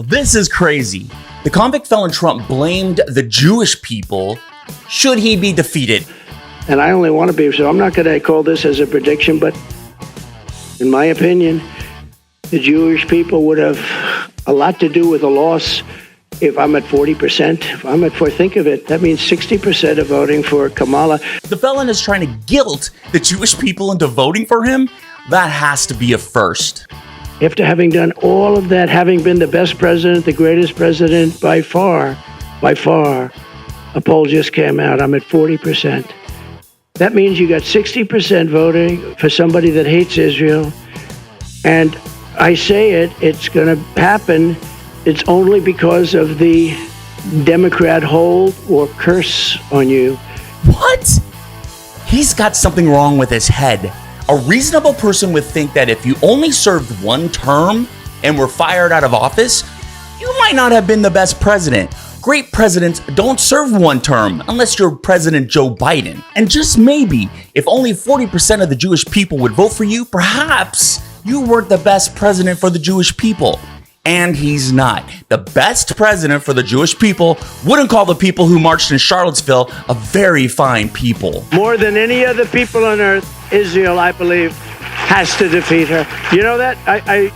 This is crazy. The convict felon Trump blamed the Jewish people should he be defeated. And I only want to be, so I'm not going to call this as a prediction, but in my opinion, the Jewish people would have a lot to do with the loss if I'm at 40%. If I'm at 4, think of it, that means 60% of voting for Kamala. The felon is trying to guilt the Jewish people into voting for him. That has to be a first. After having done all of that, having been the best president, the greatest president by far, a poll just came out, I'm at 40%. That means you got 60% voting for somebody that hates Israel. And I say it's going to happen. It's only because of the Democrat hold or curse on you. What? He's got something wrong with his head. A reasonable person would think that if you only served one term and were fired out of office, you might not have been the best president. Great presidents don't serve one term unless you're President Joe Biden. And just maybe, if only 40% of the Jewish people would vote for you, perhaps you weren't the best president for the Jewish people. And he's not. The best president for the Jewish people wouldn't call the people who marched in Charlottesville a very fine people. More than any other people on earth, Israel, I believe, has to defeat her. You know that?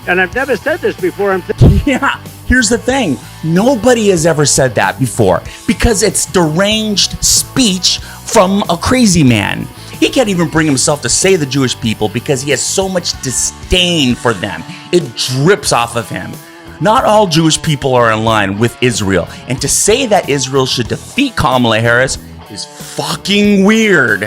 And I've never said this before. Yeah, here's the thing. Nobody has ever said that before because it's deranged speech from a crazy man. He can't even bring himself to say the Jewish people because he has so much disdain for them. It drips off of him. Not all Jewish people are in line with Israel, and to say that Israel should defeat Kamala Harris is fucking weird.